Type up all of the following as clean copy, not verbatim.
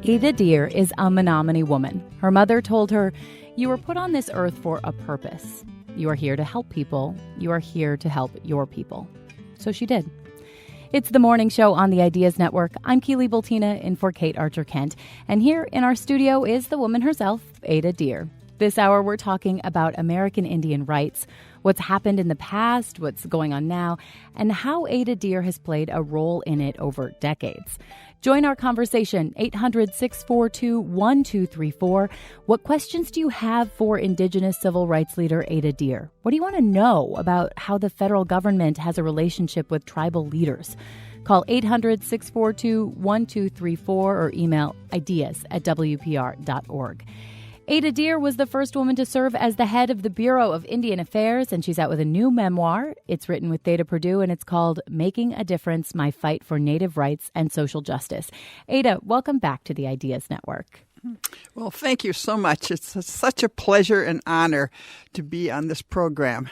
Ada Deer is a Menominee woman. Her mother told her, "You were put on this earth for a purpose. You are here to help people. You are here to help your people." So she did. It's the morning show on the Ideas Network. I'm Keely Bultina in for Kate Archer-Kent. And here in our studio is the woman herself, Ada Deer. This hour, we're talking about American Indian rights, what's happened in the past, what's going on now, and how Ada Deer has played a role in it over decades. Join our conversation, 800-642-1234. What questions do you have for Indigenous civil rights leader Ada Deer? What do you want to know about how the federal government has a relationship with tribal leaders? Call 800-642-1234 or email ideas@wpr.org. Ada Deer was the first woman to serve as the head of the Bureau of Indian Affairs, and she's out with a new memoir. It's written with Theda Perdue, and it's called Making a Difference, My Fight for Native Rights and Social Justice. Ada, welcome back to the Ideas Network. Well, thank you so much. It's such a pleasure and honor to be on this program.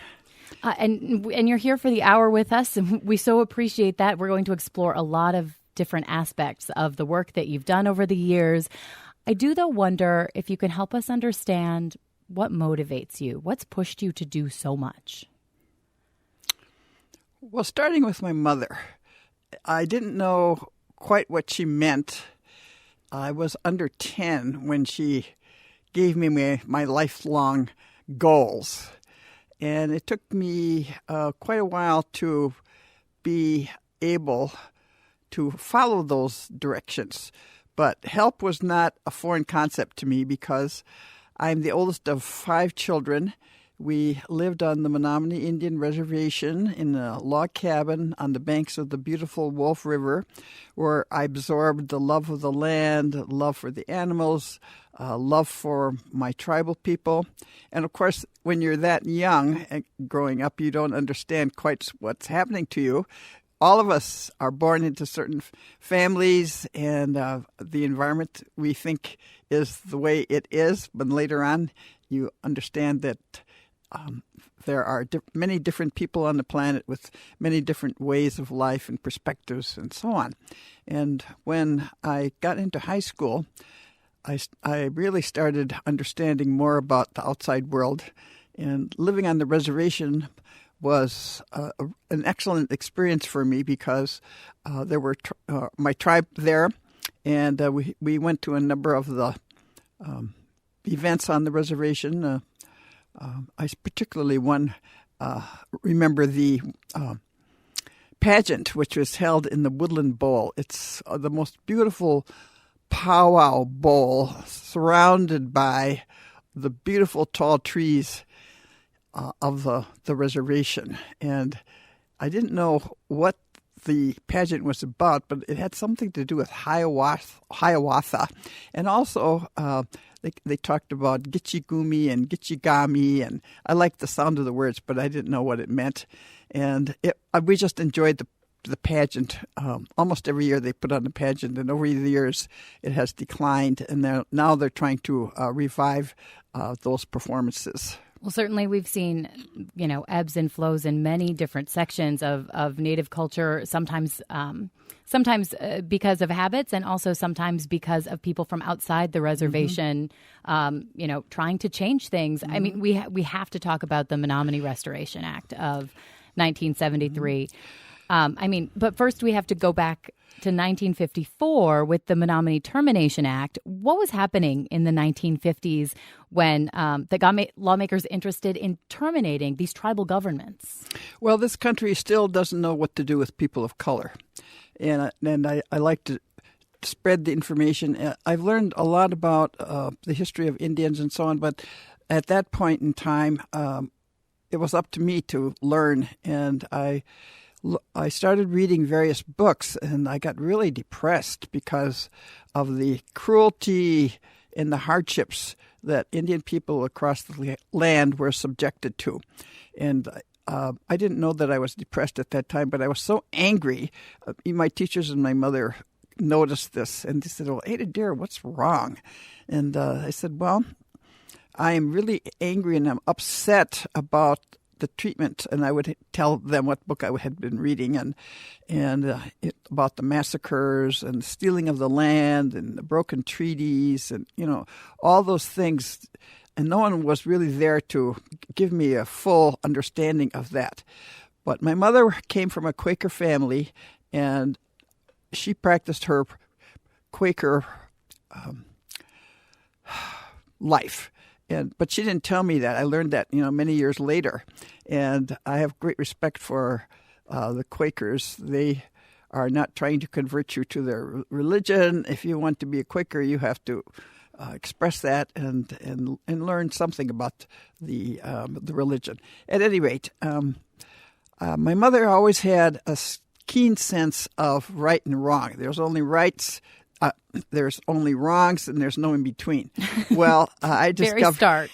And you're here for the hour with us, and we so appreciate that. We're going to explore a lot of different aspects of the work that you've done over the years. I do, though, wonder if you can help us understand what motivates you. What's pushed you to do so much? Well, starting with my mother, I didn't know quite what she meant. I was under 10 when she gave me my lifelong goals. And it took me quite a while to be able to follow those directions. But help was not a foreign concept to me because I'm the oldest of 5 children. We lived on the Menominee Indian Reservation in a log cabin on the banks of the beautiful Wolf River, where I absorbed the love of the land, love for the animals, love for my tribal people. And of course, when you're that young and growing up, you don't understand quite what's happening to you. All of us are born into certain families, and the environment we think is the way it is. But later on, you understand that there are many different people on the planet with many different ways of life and perspectives and so on. And when I got into high school, I really started understanding more about the outside world. And living on the reservation was an excellent experience for me because there were my tribe there, and we went to a number of the events on the reservation. I particularly remember the pageant, which was held in the Woodland Bowl. It's the most beautiful powwow bowl surrounded by the beautiful tall trees of the reservation. And I didn't know what the pageant was about, but it had something to do with Hiawatha. And also they talked about Gitchigumi and Gitchigami, and I liked the sound of the words, but I didn't know what it meant. And we just enjoyed the pageant. Almost every year they put on a pageant, and over the years it has declined, and now they're trying to revive those performances. Well, certainly we've seen, ebbs and flows in many different sections of Native culture, sometimes because of habits and also sometimes because of people from outside the reservation, trying to change things. Mm-hmm. I mean, we have to talk about the Menominee Restoration Act of 1973. Mm-hmm. But first we have to go back to 1954 with the Menominee Termination Act. What was happening in the 1950s when that got lawmakers interested in terminating these tribal governments? Well, this country still doesn't know what to do with people of color. And I like to spread the information. I've learned a lot about the history of Indians and so on, but at that point in time, it was up to me to learn, and I started reading various books, and I got really depressed because of the cruelty and the hardships that Indian people across the land were subjected to. And I didn't know that I was depressed at that time, but I was so angry. My teachers and my mother noticed this, and they said, "Well, Ada Deer, what's wrong?" And I said, "Well, I am really angry and I'm upset about the treatment." And I would tell them what book I had been reading, and about the massacres and the stealing of the land and the broken treaties and, all those things. And no one was really there to give me a full understanding of that. But my mother came from a Quaker family, and she practiced her Quaker life. But she didn't tell me that. I learned that, many years later. And I have great respect for the Quakers. They are not trying to convert you to their religion. If you want to be a Quaker, you have to express that and learn something about the religion. At any rate, my mother always had a keen sense of right and wrong. There's only rights, there's only wrongs, and there's no in between. Well, I discovered very stark.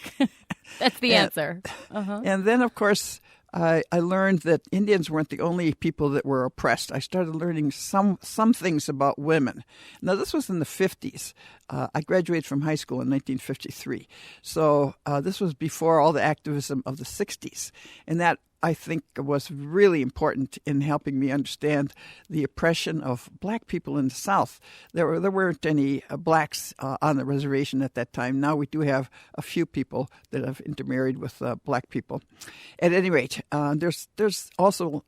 That's the answer. Uh-huh. And then, of course, I learned that Indians weren't the only people that were oppressed. I started learning some things about women. Now, this was in the 50s. I graduated from high school in 1953. So this was before all the activism of the 60s. And that, I think, was really important in helping me understand the oppression of black people in the South. There weren't any blacks on the reservation at that time. Now we do have a few people that have intermarried with black people. At any rate, there's also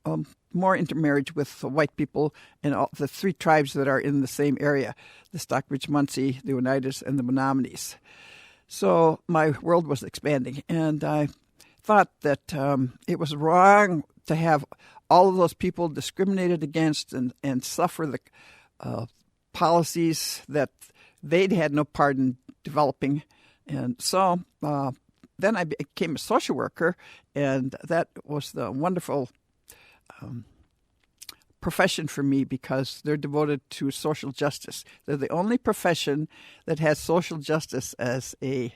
more intermarriage with white people in all the three tribes that are in the same area: the Stockbridge-Munsee, the Oneidas, and the Menominees. So my world was expanding, and I thought that it was wrong to have all of those people discriminated against and suffer the policies that they'd had no part in developing. And so then I became a social worker, and that was the wonderful profession for me because they're devoted to social justice. They're the only profession that has social justice as a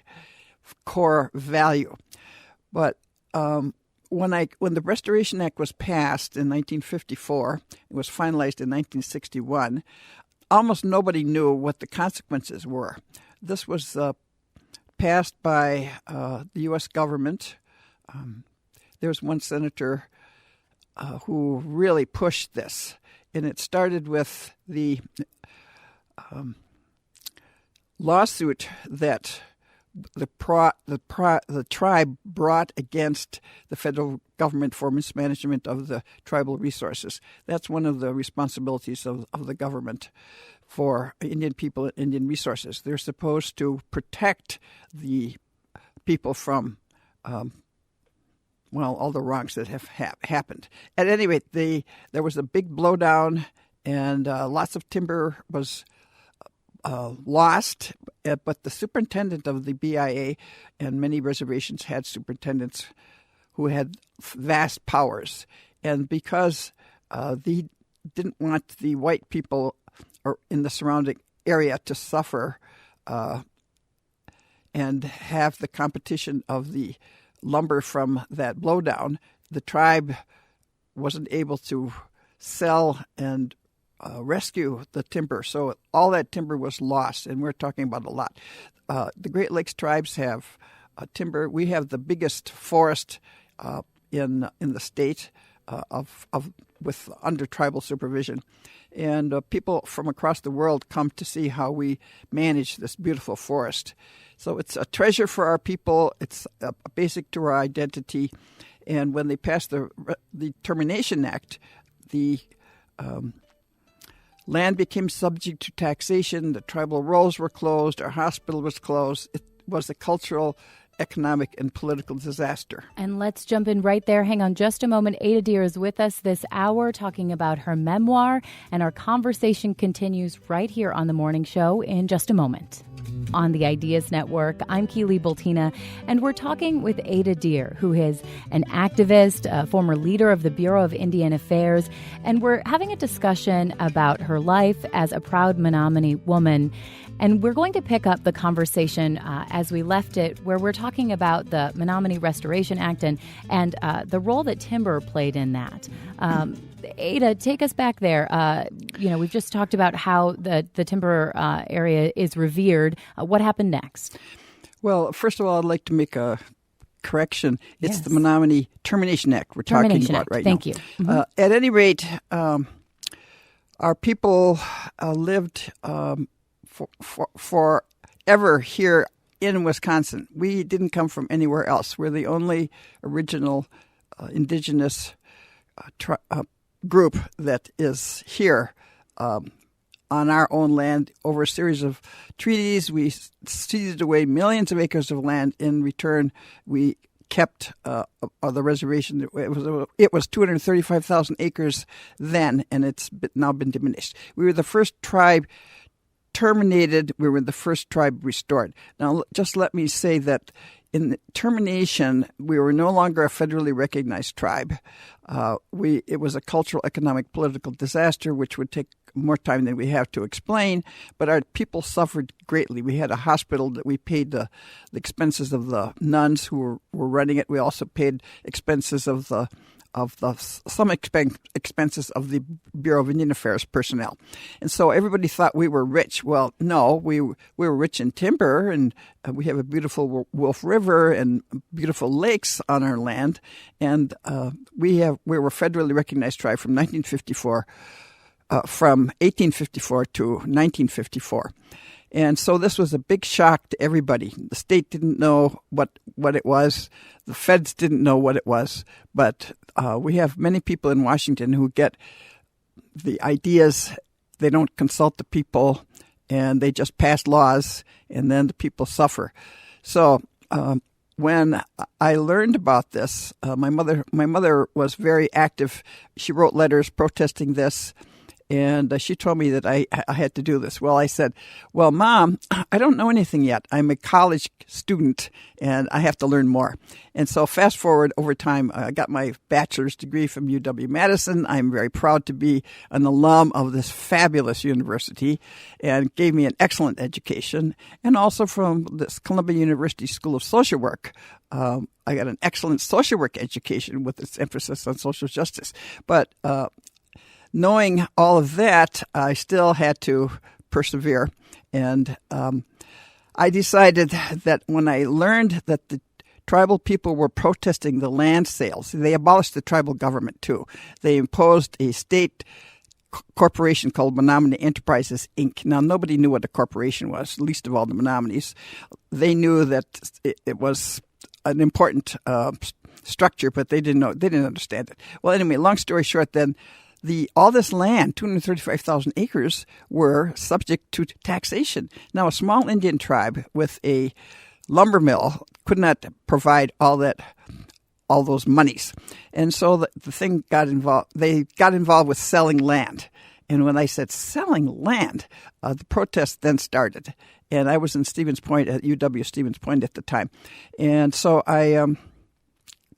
core value. But when the Restoration Act was passed in 1954, it was finalized in 1961, almost nobody knew what the consequences were. This was passed by the U.S. government. There was one senator who really pushed this, and it started with the lawsuit that the tribe brought against the federal government for mismanagement of the tribal resources. That's one of the responsibilities of the government for Indian people and Indian resources. They're supposed to protect the people from all the wrongs that have happened. At any rate, there was a big blowdown, and lots of timber was lost, but the superintendent of the BIA and many reservations had superintendents who had vast powers. And because they didn't want the white people or in the surrounding area to suffer and have the competition of the lumber from that blowdown, the tribe wasn't able to sell and rescue the timber. So all that timber was lost, and we're talking about a lot. The Great Lakes tribes have timber. We have the biggest forest in the state with under tribal supervision. And people from across the world come to see how we manage this beautiful forest. So it's a treasure for our people. It's a basic to our identity. And when they passed the Termination Act, the land became subject to taxation. The tribal rolls were closed. Our hospital was closed. It was a cultural, economic, and political disaster. And let's jump in right there. Hang on just a moment. Ada Deer is with us this hour talking about her memoir, and our conversation continues right here on The Morning Show in just a moment. On the Ideas Network, I'm Keely Bultina, and we're talking with Ada Deer, who is an activist, a former leader of the Bureau of Indian Affairs, and we're having a discussion about her life as a proud Menominee woman. And we're going to pick up the conversation as we left it, where we're talking about the Menominee Restoration Act and the role that timber played in that. Ada, take us back there. We've just talked about how the timber area is revered. What happened next? Well, first of all, I'd like to make a correction. It's Yes. the Menominee Termination Act we're talking about right Thank now. you. Mm-hmm. At any rate, Our people lived forever here in Wisconsin. We didn't come from anywhere else. We're the only original indigenous group that is here on our own land. Over a series of treaties, we ceded away millions of acres of land. In return, we kept the reservation. It was 235,000 acres then, and it's now been diminished. We were the first tribe terminated. We were the first tribe restored. Now, just let me say that in the termination, we were no longer a federally recognized tribe. It was a cultural, economic, political disaster, which would take more time than we have to explain, but our people suffered greatly. We had a hospital that we paid the expenses of the nuns who were running it. We also paid expenses of some expenses of the Bureau of Indian Affairs personnel. And so everybody thought we were rich. Well, no, we were rich in timber, and we have a beautiful Wolf River and beautiful lakes on our land. And we were a federally recognized tribe from 1854 to 1954. And so this was a big shock to everybody. The state didn't know what it was. The feds didn't know what it was. But we have many people in Washington who get the ideas. They don't consult the people, and they just pass laws, and then the people suffer. So when I learned about this, my mother was very active. She wrote letters protesting this. And she told me that I had to do this. Well, I said, well, Mom, I don't know anything yet. I'm a college student, and I have to learn more. And so fast forward over time, I got my bachelor's degree from UW-Madison. I'm very proud to be an alum of this fabulous university, and gave me an excellent education. And also from this Columbia University School of Social Work. I got an excellent social work education with its emphasis on social justice. But knowing all of that, I still had to persevere. And I decided that when I learned that the tribal people were protesting the land sales, they abolished the tribal government too. They imposed a state corporation called Menominee Enterprises, Inc. Now, nobody knew what a corporation was, least of all the Menominees. They knew that it was an important structure, but they didn't understand it. Well, anyway, long story short then, all this land, 235,000 acres, were subject to taxation. Now, a small Indian tribe with a lumber mill could not provide all those monies. And so the thing got involved. They got involved with selling land. And when I said selling land, the protest then started. And I was in Stevens Point at UW Stevens Point at the time. And so I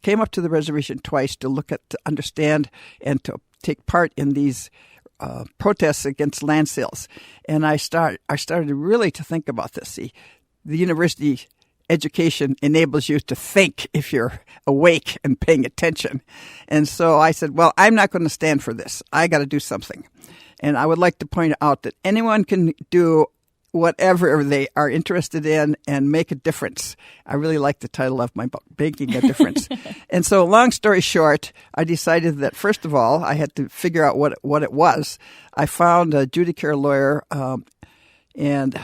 came up to the reservation twice to understand and to take part in these protests against land sales. And I started really to think about this. See, the university education enables you to think if you're awake and paying attention. And so I said, well, I'm not going to stand for this. I got to do something. And I would like to point out that anyone can do whatever they are interested in and make a difference. I really like the title of my book, Making a Difference. And so long story short, I decided that first of all, I had to figure out what it was. I found a judicare lawyer, and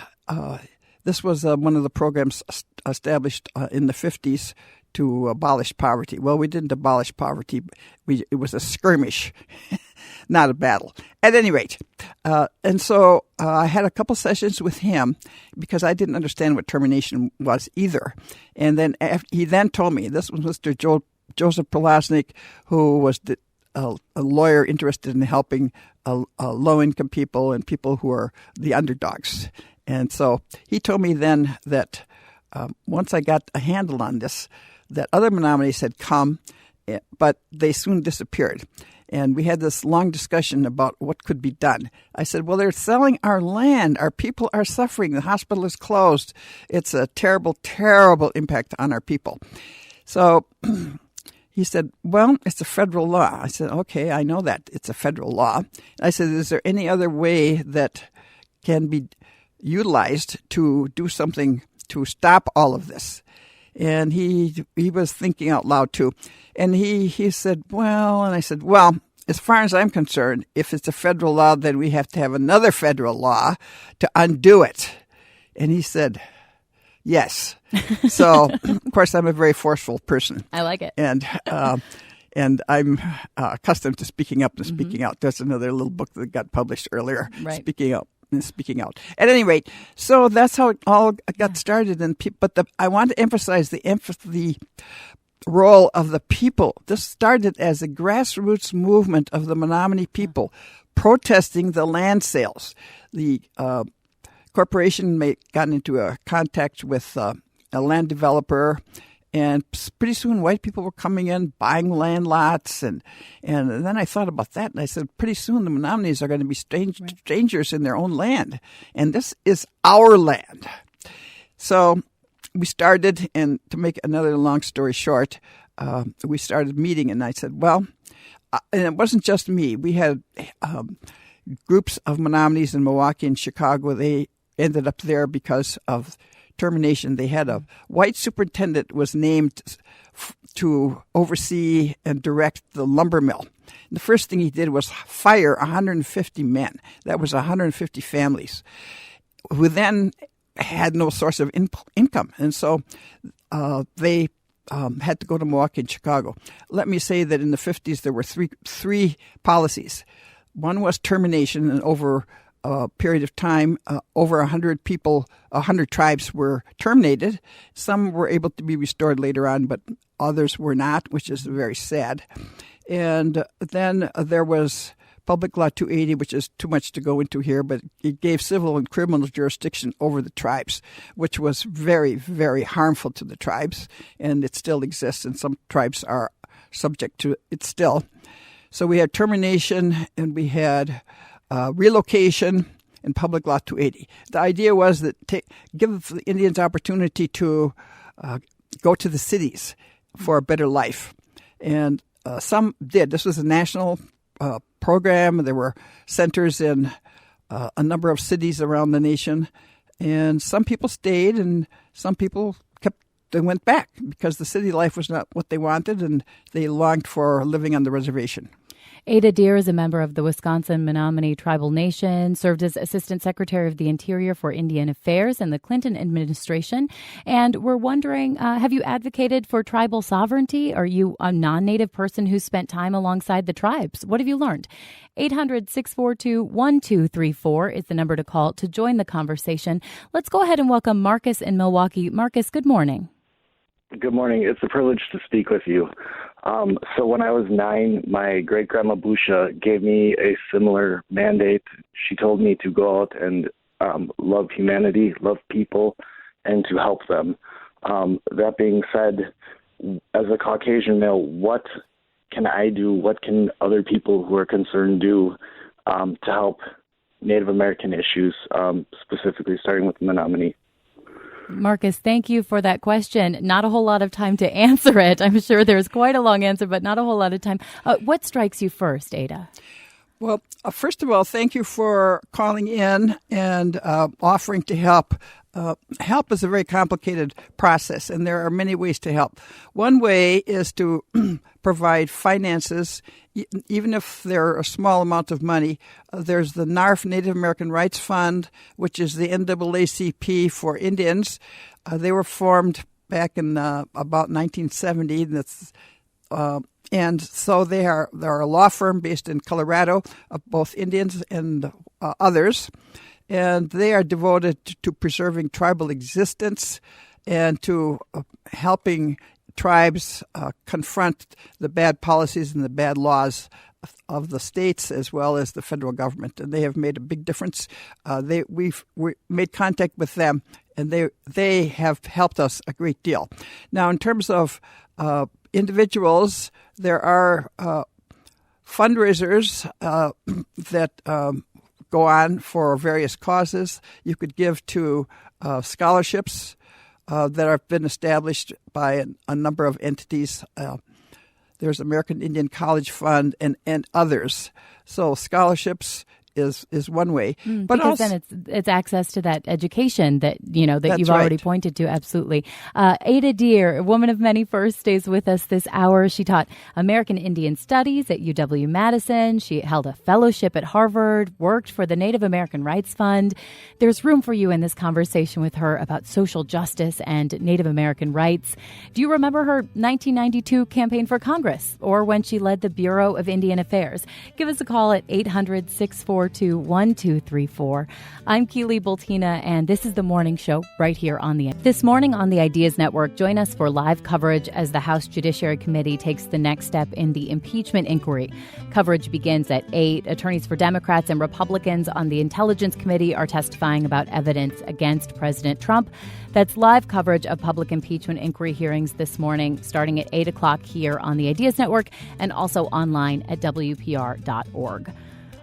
this was one of the programs established in the 50s to abolish poverty. Well, we didn't abolish poverty. It was a skirmish, not a battle. At any rate, and so I had a couple sessions with him because I didn't understand what termination was either. And then he then told me, this was Mr. Joseph Prolasnik, who was a lawyer interested in helping low-income people and people who are the underdogs. And so he told me then that once I got a handle on this, that other Menominees had come, but they soon disappeared. And we had this long discussion about what could be done. I said, well, they're selling our land. Our people are suffering. The hospital is closed. It's a terrible, terrible impact on our people. So he said, well, it's a federal law. I said, okay, I know that. It's a federal law. I said, is there any other way that can be utilized to do something to stop all of this? And he was thinking out loud too. And he said, well, and I said, well, as far as I'm concerned, if it's a federal law, then we have to have another federal law to undo it. And he said, yes. So, of course, I'm a very forceful person. I like it. And I'm accustomed to speaking up and speaking out. There's another little book that got published earlier, Speaking Up and Speaking Out. At any rate, so that's how it all got started. But I want to emphasize the role of the people. This started as a grassroots movement of the Menominee people protesting the land sales. The corporation got into a contact with a land developer, and pretty soon white people were coming in, buying land lots. And then I thought about that, and I said, pretty soon the Menominees are going to be strangers in their own land. And this is our land. So we started, and to make another long story short, we started meeting, and I said, well, and it wasn't just me. We had groups of Menominees in Milwaukee and Chicago. They ended up there because of termination. They had a white superintendent was named to oversee and direct the lumber mill. And the first thing he did was fire 150 men. That was 150 families who then had no source of income. And so they had to go to Milwaukee and Chicago. Let me say that in the 50s, there were three policies. One was termination, and over a period of time, over 100 people, 100 tribes were terminated. Some were able to be restored later on, but others were not, which is very sad. And then there was Public Law 280, which is too much to go into here, but it gave civil and criminal jurisdiction over the tribes, which was very, very harmful to the tribes, and it still exists, and some tribes are subject to it still. So we had termination, and we had relocation in Public Law 280. The idea was that give the Indians opportunity to go to the cities for a better life. And some did. This was a national program. There were centers in a number of cities around the nation. And some people stayed, and some people they went back because the city life was not what they wanted, and they longed for living on the reservation. Ada Deer is a member of the Wisconsin Menominee Tribal Nation, served as Assistant Secretary of the Interior for Indian Affairs in the Clinton administration. And we're wondering, have you advocated for tribal sovereignty? Are you a non-Native person who spent time alongside the tribes? What have you learned? 800-642-1234 is the number to call to join the conversation. Let's go ahead and welcome Marcus in Milwaukee. Marcus, good morning. Good morning. It's a privilege to speak with you. So when I was 9, my great-grandma Busha gave me a similar mandate. She told me to go out and love humanity, love people, and to help them. That being said, as a Caucasian male, what can I do? What can other people who are concerned do to help Native American issues, specifically starting with the Menominee? Marcus, thank you for that question. Not a whole lot of time to answer it. I'm sure there's quite a long answer, but not a whole lot of time. What strikes you first, Ada? Well, first of all, thank you for calling in and offering to help. Help is a very complicated process, and there are many ways to help. One way is to provide finances, even if they're a small amount of money. There's the NARF, Native American Rights Fund, which is the NAACP for Indians. They were formed back in about 1970. And so they're a law firm based in Colorado of both Indians and others. And they are devoted to preserving tribal existence and to helping tribes confront the bad policies and the bad laws of the states as well as the federal government. And they have made a big difference. We've made contact with them, and they have helped us a great deal. Now, in terms of individuals, there are fundraisers that go on for various causes. You could give to scholarships that have been established by a number of entities. There's American Indian College Fund and others. So scholarships is one way. But because also, then it's access to that education that That's you've already right. pointed to. Absolutely. Ada Deer, a woman of many firsts, stays with us this hour. She taught American Indian Studies at UW-Madison. She held a fellowship at Harvard, worked for the Native American Rights Fund. There's room for you in this conversation with her about social justice and Native American rights. Do you remember her 1992 campaign for Congress or when she led the Bureau of Indian Affairs? Give us a call at 800-642-1234. I'm Keely Bultina, and this is The Morning Show right here on This morning on the Ideas Network, join us for live coverage as the House Judiciary Committee takes the next step in the impeachment inquiry. Coverage begins at 8. Attorneys for Democrats and Republicans on the Intelligence Committee are testifying about evidence against President Trump. That's live coverage of public impeachment inquiry hearings this morning, starting at 8 o'clock here on the Ideas Network and also online at WPR.org.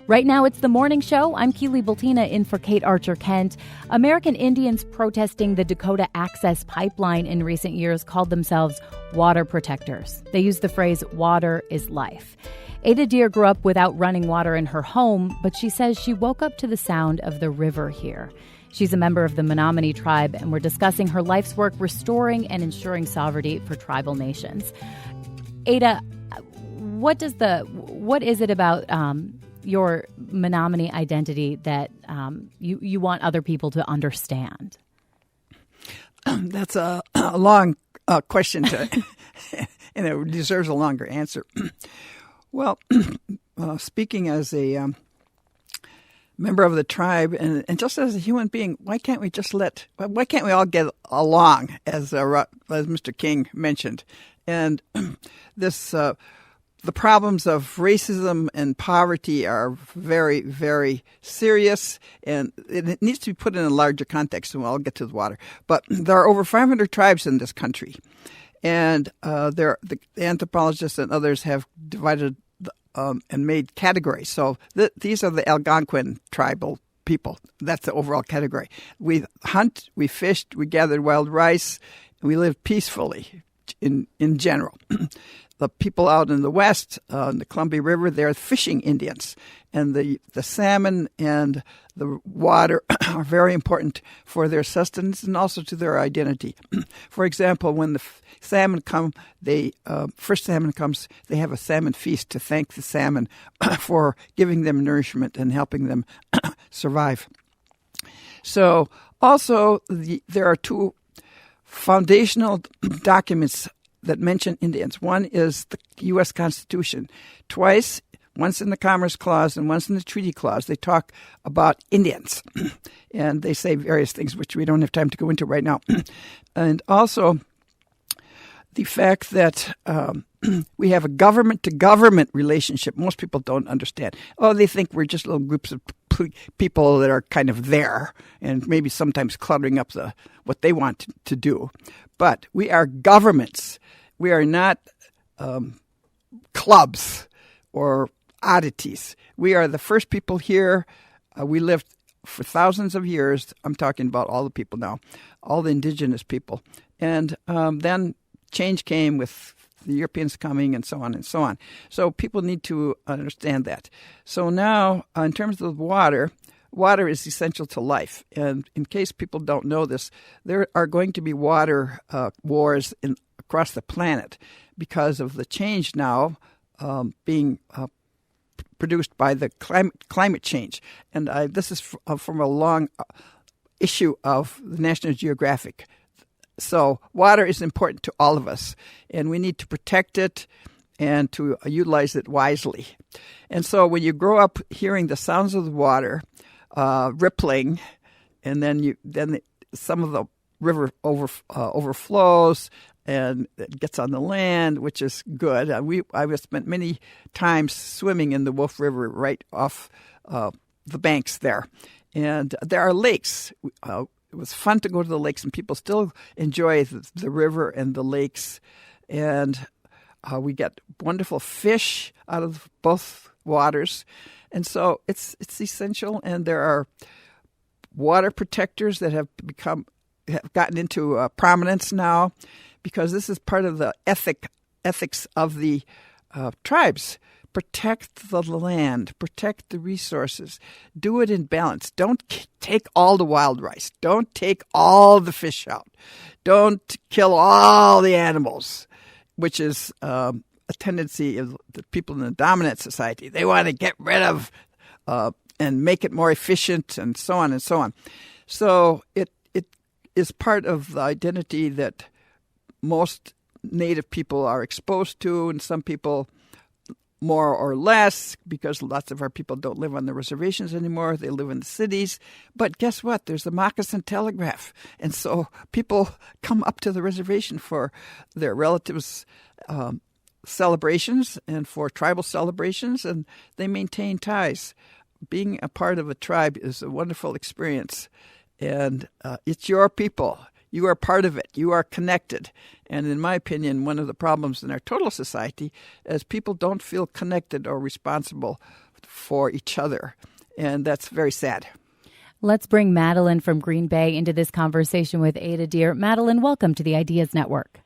Right now, it's The Morning Show. I'm Keely Bultina in for Kate Archer-Kent. American Indians protesting the Dakota Access Pipeline in recent years called themselves water protectors. They used the phrase, water is life. Ada Deer grew up without running water in her home, but she says she woke up to the sound of the river here. She's a member of the Menominee tribe, and we're discussing her life's work restoring and ensuring sovereignty for tribal nations. Ada, what is it about your Menominee identity that you want other people to understand? That's a long question, and it deserves a longer answer. Well, speaking as a member of the tribe and just as a human being, why can't we all get along, as Mr. King mentioned? And this the problems of racism and poverty are very, very serious, and it needs to be put in a larger context, and I'll get to the water. But there are over 500 tribes in this country, and the anthropologists and others have divided and made categories. So these are the Algonquin tribal people. That's the overall category. We hunt, we fished, we gathered wild rice, and we lived peacefully in general. The people out in the west, in the Columbia River, they're fishing Indians. And the salmon and the water are very important for their sustenance and also to their identity. For example, when the salmon come, first salmon comes, they have a salmon feast to thank the salmon for giving them nourishment and helping them survive. So also there are two foundational documents that mention Indians. One is the U.S. Constitution. Twice, once in the Commerce Clause and once in the Treaty Clause, they talk about Indians. And they say various things, which we don't have time to go into right now. And also the fact that we have a government-to-government relationship. Most people don't understand. They think we're just little groups of people that are kind of there and maybe sometimes cluttering up what they want to do. But we are governments. We are not clubs or oddities. We are the first people here. We lived for thousands of years. I'm talking about all the people now, all the indigenous people. And then change came with the Europeans coming and so on and so on. So people need to understand that. So now, in terms of water is essential to life. And in case people don't know this, there are going to be water wars across the planet because of the change now being produced by the climate change. And this is from a long issue of the National Geographic. So water is important to all of us, and we need to protect it and to utilize it wisely. And so when you grow up hearing the sounds of the water rippling, and then some of the river overflows and it gets on the land, which is good. I've spent many times swimming in the Wolf River right off the banks there. And there are lakes. It was fun to go to the lakes, and people still enjoy the river and the lakes. And we get wonderful fish out of both waters. And so it's essential. And there are water protectors that have gotten into prominence now, because this is part of the ethics of the tribes. Protect the land, protect the resources. Do it in balance. Don't take all the wild rice. Don't take all the fish out. Don't kill all the animals, which is a tendency of the people in the dominant society. They want to get rid of and make it more efficient and so on and so on. So it is part of the identity that most Native people are exposed to, and some people more or less, because lots of our people don't live on the reservations anymore. They live in the cities. But guess what? There's the moccasin telegraph. And so people come up to the reservation for their relatives' celebrations and for tribal celebrations, and they maintain ties. Being a part of a tribe is a wonderful experience, and it's your people. You are part of it. You are connected. And in my opinion, one of the problems in our total society is people don't feel connected or responsible for each other. And that's very sad. Let's bring Madeline from Green Bay into this conversation with Ada Deer. Madeline, welcome to the Ideas Network.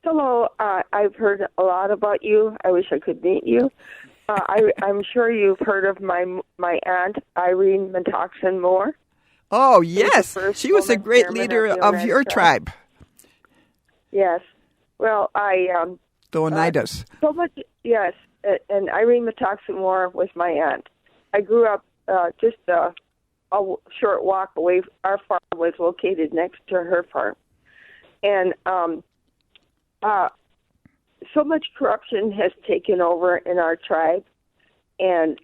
Hello. I've heard a lot about you. I wish I could meet you. I'm sure you've heard of my aunt, Irene Metoxen Moore. Oh, yes. She was a great leader of your tribe. Yes. Well, the Oneidas. So much, yes. And Irene Metoxen Moore was my aunt. I grew up just a short walk away. Our farm was located next to her farm. And so much corruption has taken over in our tribe. And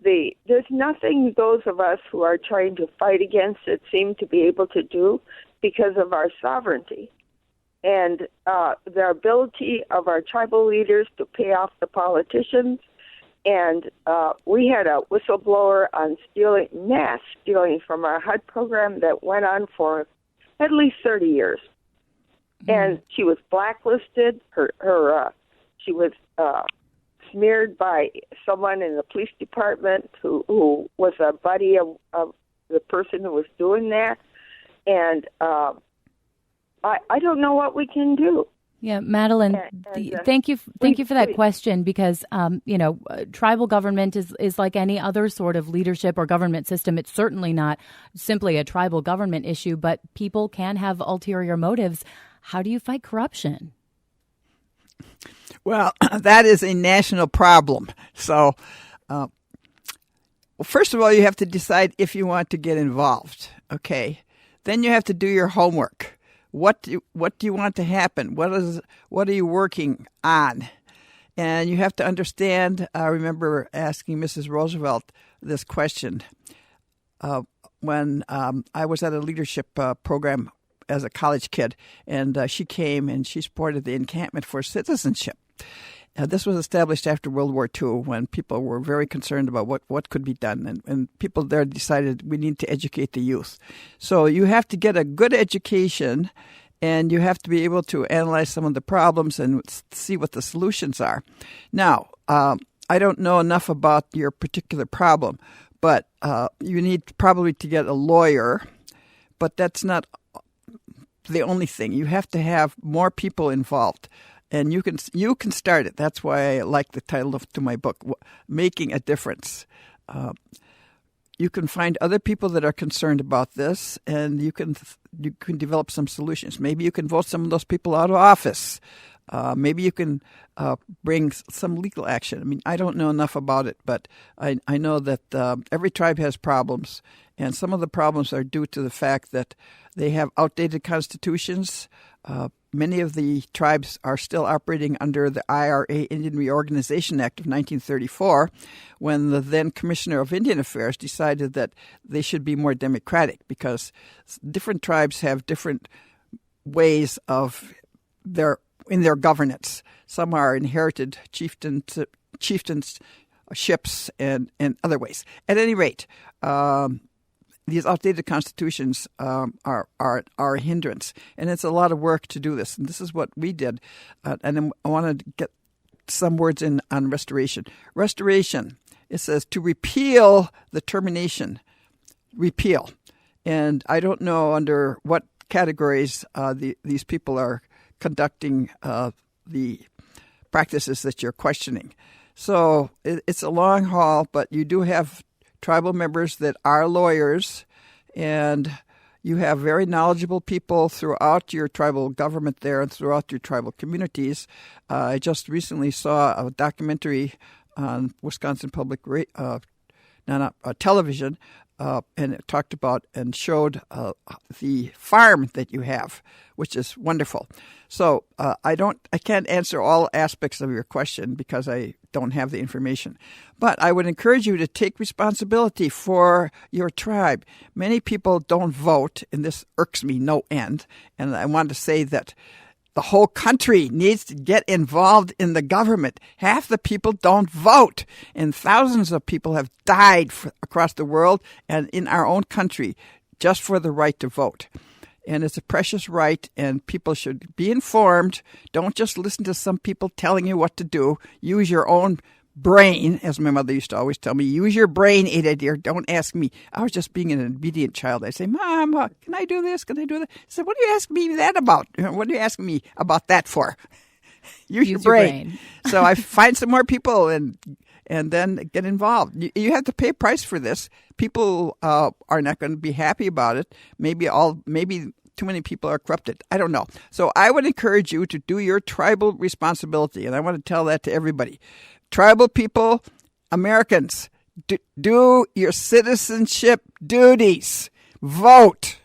there's nothing those of us who are trying to fight against it seem to be able to do because of our sovereignty and the ability of our tribal leaders to pay off the politicians. And we had a whistleblower on mass stealing from our HUD program that went on for at least 30 years. Mm-hmm. And she was blacklisted. She was smeared by someone in the police department who was a buddy of the person who was doing that. And I don't know what we can do. Yeah, Madeline, thank you for that question, because tribal government is like any other sort of leadership or government system. It's certainly not simply a tribal government issue, but people can have ulterior motives. How do you fight corruption? Well, that is a national problem. So, first of all, you have to decide if you want to get involved. Okay, then you have to do your homework. What do you want to happen? What are you working on? And you have to understand. I remember asking Mrs. Roosevelt this question when I was at a leadership program as a college kid, and she came and she supported the Encampment for Citizenship. This was established after World War II, when people were very concerned about what could be done. And people there decided we need to educate the youth. So you have to get a good education, and you have to be able to analyze some of the problems and see what the solutions are. Now, I don't know enough about your particular problem, but you need probably to get a lawyer, but that's not the only thing. You have to have more people involved. And you can start it. That's why I like the title to my book, Making a Difference. You can find other people that are concerned about this, and you can develop some solutions. Maybe you can vote some of those people out of office. Maybe you can bring some legal action. I mean, I don't know enough about it, but I know that every tribe has problems, and some of the problems are due to the fact that they have outdated constitutions. Many of the tribes are still operating under the IRA, Indian Reorganization Act of 1934, when the then Commissioner of Indian Affairs decided that they should be more democratic, because different tribes have different ways of in their governance. Some are inherited chieftainships and other ways. At any rate, these outdated constitutions are a hindrance, and it's a lot of work to do this. And this is what we did. And then I wanted to get some words in on restoration. Restoration, it says to repeal the termination. Repeal. And I don't know under what categories these people are conducting the practices that you're questioning. So it's a long haul, but you do have tribal members that are lawyers, and you have very knowledgeable people throughout your tribal government there and throughout your tribal communities. I just recently saw a documentary on Wisconsin Public television, and it talked about and showed the farm that you have, which is wonderful. So I can't answer all aspects of your question because I don't have the information. But I would encourage you to take responsibility for your tribe. Many people don't vote, and this irks me no end. And I want to say that the whole country needs to get involved in the government. Half the people don't vote, and thousands of people have died across the world and in our own country just for the right to vote. And it's a precious right, and people should be informed. Don't just listen to some people telling you what to do. Use your own brain, as my mother used to always tell me. Use your brain, Ada dear. Don't ask me. I was just being an obedient child. I say, Mom, can I do this? Can I do that? I said, what are you asking me that about? What are you asking me about that for? Use your brain. So I find some more people and then get involved. You have to pay a price for this. People are not going to be happy about it. Maybe too many people are corrupted. I don't know. So I would encourage you to do your tribal responsibility, and I want to tell that to everybody. Tribal people, Americans, do your citizenship duties. Vote.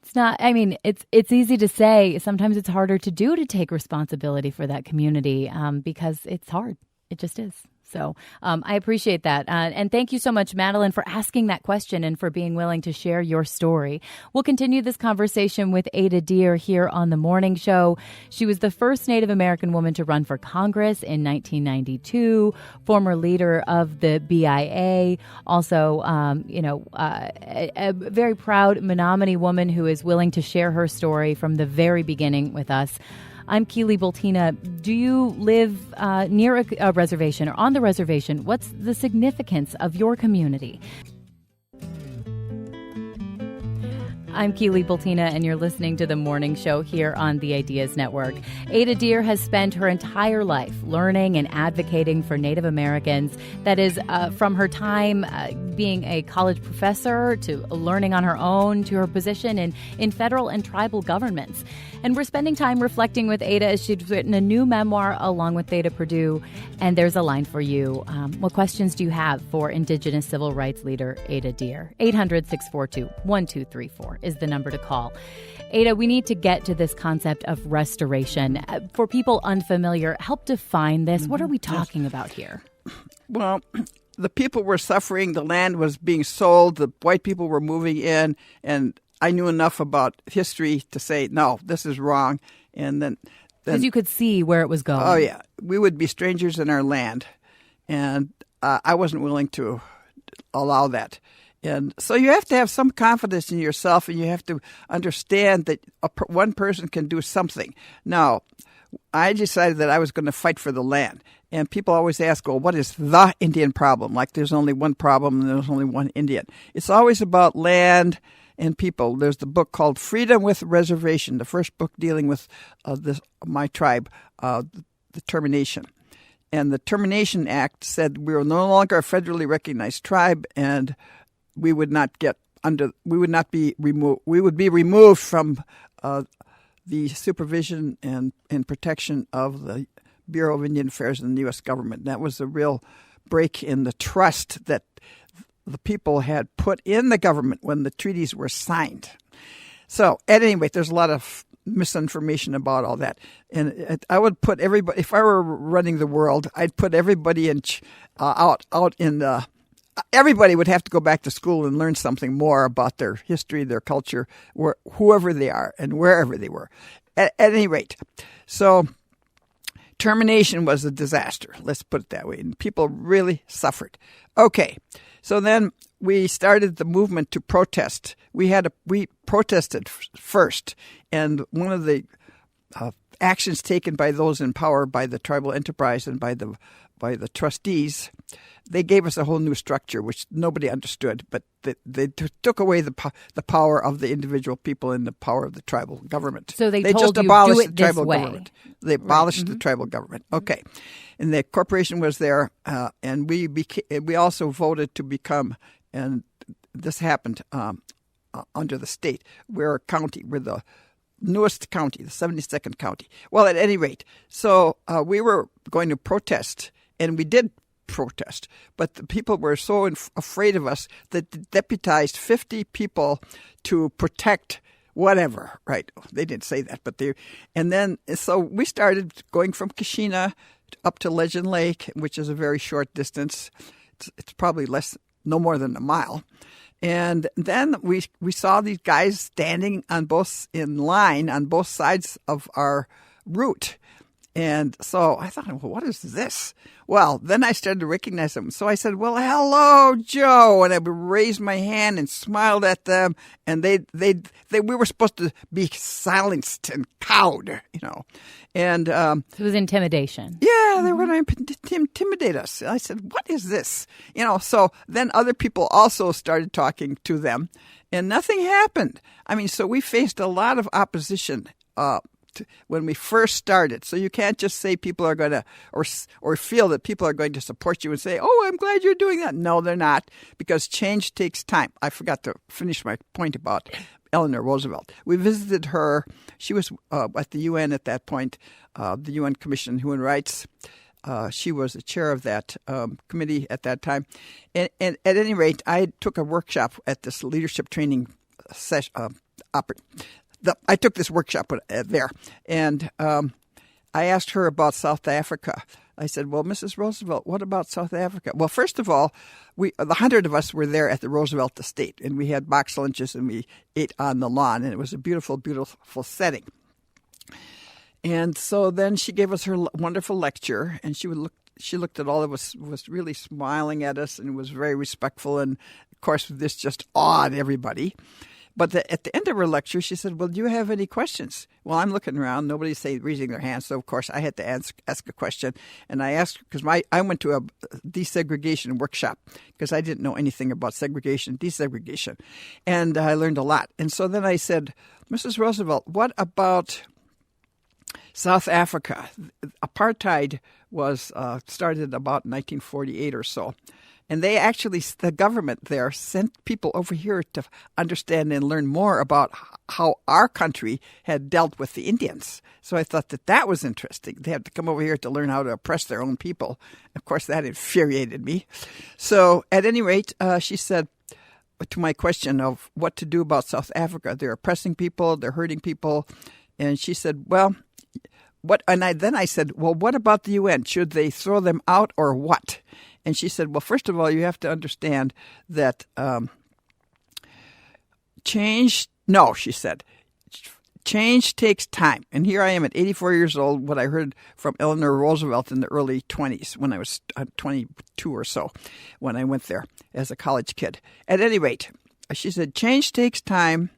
It's not, I mean, it's easy to say. Sometimes it's harder to do, to take responsibility for that community because it's hard. It just is. So I appreciate that. And thank you so much, Madeline, for asking that question and for being willing to share your story. We'll continue this conversation with Ada Deer here on The Morning Show. She was the first Native American woman to run for Congress in 1992, former leader of the BIA, also, a very proud Menominee woman who is willing to share her story from the very beginning with us. I'm Keely Bultina. Do you live near a reservation or on the reservation? What's the significance of your community? I'm Keely Bultina, and you're listening to The Morning Show here on the Ideas Network. Ada Deer has spent her entire life learning and advocating for Native Americans. That is, from her time being a college professor to learning on her own to her position in federal and tribal governments. And we're spending time reflecting with Ada as she's written a new memoir along with Theda Perdue. And there's a line for you. What questions do you have for Indigenous civil rights leader Ada Deer? 800-642-1234 is the number to call. Ada, we need to get to this concept of restoration. For people unfamiliar, help define this. What are we talking about here? Well, the people were suffering. The land was being sold. The white people were moving in, and I knew enough about history to say, no, this is wrong. And then because you could see where it was going. Oh, yeah. We would be strangers in our land. And I wasn't willing to allow that. And so you have to have some confidence in yourself, and you have to understand that one person can do something. Now, I decided that I was going to fight for the land. And people always ask, well, what is the Indian problem? Like there's only one problem and there's only one Indian. It's always about land and people. There's the book called Freedom with Reservation, the first book dealing with my tribe, the Termination. And the Termination Act said we were no longer a federally recognized tribe, and we would not be removed from the supervision and protection of the Bureau of Indian Affairs in the U.S. government. That was a real break in the trust that the people had put in the government when the treaties were signed. So, at any rate, there's a lot of misinformation about all that. And I would put everybody, if I were running the world, I'd put everybody everybody would have to go back to school and learn something more about their history, their culture, whoever they are and wherever they were. At any rate, so termination was a disaster. Let's put it that way. And people really suffered. Okay, so then we started the movement to protest. We protested first, and one of the actions taken by those in power, by the tribal enterprise and by the trustees, they gave us a whole new structure, which nobody understood, but they took away the power of the individual people and the power of the tribal government. So they just told you, abolished do it the this tribal way. government. They abolished the tribal government. Okay. And the corporation was there, and we also voted to become, and this happened under the state. We're a county. We're the newest county, the 72nd county. Well, at any rate, so we were going to protest, and we did protest, but the people were so afraid of us that they deputized 50 people to protect whatever, right? They didn't say that, but so we started going from Kashina up to Legend Lake, which is a very short distance. It's probably no more than a mile. And then we saw these guys standing in line on both sides of our route. And so I thought, well, what is this? Well, then I started to recognize them. So I said, well, hello, Joe. And I raised my hand and smiled at them. And we were supposed to be silenced and cowed, And it was intimidation. Yeah, they were going to intimidate us. I said, what is this? So then other people also started talking to them, and nothing happened. I mean, so we faced a lot of opposition when we first started. So you can't just say people are going to, or feel that people are going to support you and say, oh, I'm glad you're doing that. No, they're not, because change takes time. I forgot to finish my point about Eleanor Roosevelt. We visited her. She was at the UN at that point, the UN Commission on Human Rights. She was the chair of that committee at that time. And at any rate, I took a workshop at this leadership training session. I took this workshop there, and I asked her about South Africa. I said, well, Mrs. Roosevelt, what about South Africa? Well, first of all, the 100 of us were there at the Roosevelt estate, and we had box lunches, and we ate on the lawn, and it was a beautiful, beautiful setting. And so then she gave us her wonderful lecture, and she looked at all of us, was really smiling at us, and was very respectful, and of course, this just awed everybody. But at the end of her lecture, she said, well, do you have any questions? Well, I'm looking around. Nobody's raising their hands. So, of course, I had to ask a question. And I asked, because I went to a desegregation workshop because I didn't know anything about segregation, desegregation. And I learned a lot. And so then I said, Mrs. Roosevelt, what about South Africa? Apartheid was started about 1948 or so. And they actually, the government there sent people over here to understand and learn more about how our country had dealt with the Indians. So I thought that was interesting. They had to come over here to learn how to oppress their own people. Of course, that infuriated me. So at any rate, she said to my question of what to do about South Africa, they're oppressing people, they're hurting people. And she said, well, what? And then I said, well, what about the UN? Should they throw them out or what? And she said, well, first of all, you have to understand that she said, change takes time. And here I am at 84 years old, what I heard from Eleanor Roosevelt in the early 20s, when I was 22 or so, when I went there as a college kid. At any rate, she said, change takes time.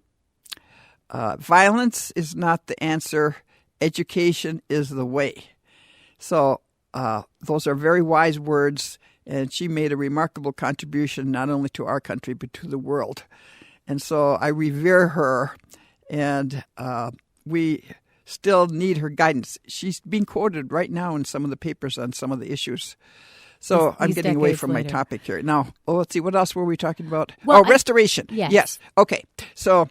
Violence is not the answer. Education is the way. So those are very wise words. And she made a remarkable contribution not only to our country, but to the world. And so I revere her, and we still need her guidance. She's being quoted right now in some of the papers on some of the issues. So I'm getting away from my topic here. Now, let's see, what else were we talking about? Well, restoration. Yes. Okay. So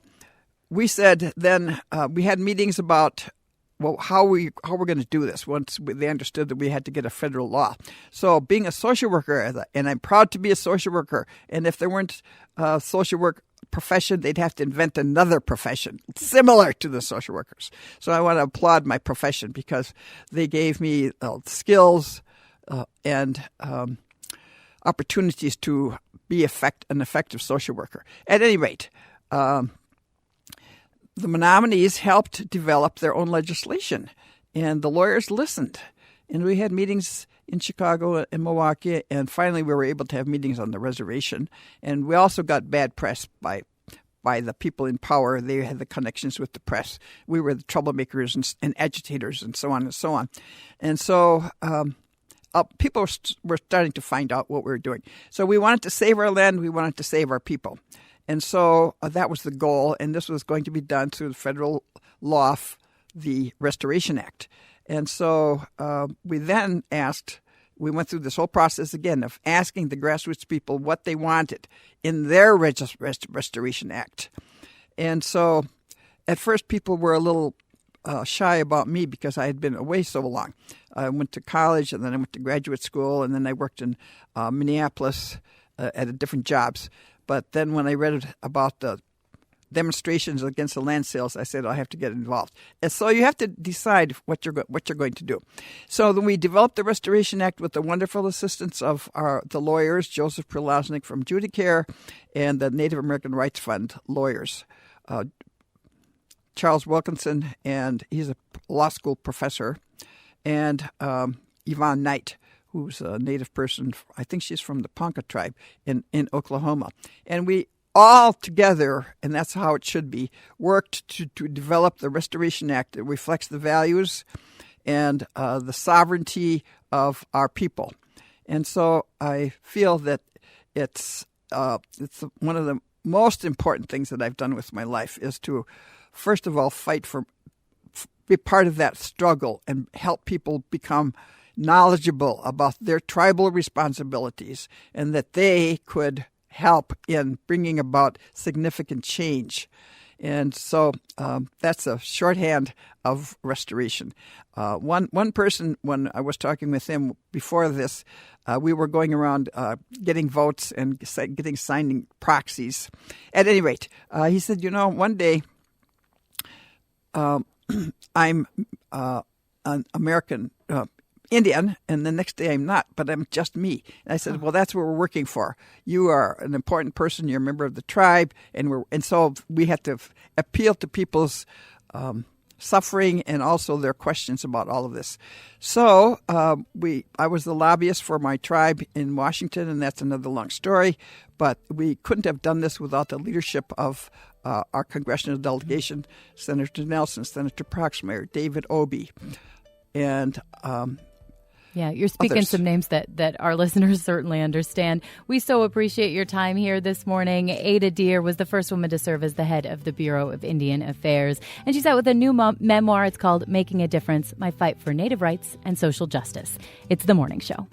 we said then we had meetings about how we're going to do this once they understood that we had to get a federal law. So being a social worker, and I'm proud to be a social worker, and if there weren't a social work profession, they'd have to invent another profession similar to the social workers. So I want to applaud my profession because they gave me skills and opportunities to be an effective social worker. At any rate, the Menominees helped develop their own legislation, and the lawyers listened. And we had meetings in Chicago and Milwaukee, and finally we were able to have meetings on the reservation. And we also got bad press by the people in power. They had the connections with the press. We were the troublemakers and agitators and so on and so on. And so people were starting to find out what we were doing. So we wanted to save our land. We wanted to save our people. And so that was the goal. And this was going to be done through the federal law, the Restoration Act. And so we then we went through this whole process again of asking the grassroots people what they wanted in their Restoration Act. And so at first people were a little shy about me because I had been away so long. I went to college, and then I went to graduate school, and then I worked in Minneapolis at different jobs. But then when I read about the demonstrations against the land sales, I said I have to get involved. And so you have to decide what you're going to do. So then we developed the Restoration Act with the wonderful assistance of the lawyers, Joseph Prelaznik from Judicare, and the Native American Rights Fund lawyers, Charles Wilkinson, and he's a law school professor, and Yvonne Knight, who's a Native person. I think she's from the Ponca tribe in Oklahoma. And we all together, and that's how it should be, worked to develop the Restoration Act that reflects the values and the sovereignty of our people. And so I feel that it's one of the most important things that I've done with my life is to, first of all, be part of that struggle and help people become knowledgeable about their tribal responsibilities and that they could help in bringing about significant change. And so that's a shorthand of restoration. One person, when I was talking with him before this, we were going around getting votes and getting signing proxies. At any rate, he said, one day I'm an American Indian, and the next day I'm not, but I'm just me. And I said, well, that's what we're working for. You are an important person. You're a member of the tribe, and so we have to appeal to people's suffering and also their questions about all of this. So I was the lobbyist for my tribe in Washington, and that's another long story. But we couldn't have done this without the leadership of our congressional delegation, Senator Nelson, Senator Proxmire, David Obey, and yeah, you're speaking others. some names that our listeners certainly understand. We so appreciate your time here this morning. Ada Deer was the first woman to serve as the head of the Bureau of Indian Affairs. And she's out with a new memoir. It's called Making a Difference, My Fight for Native Rights and Social Justice. It's The Morning Show.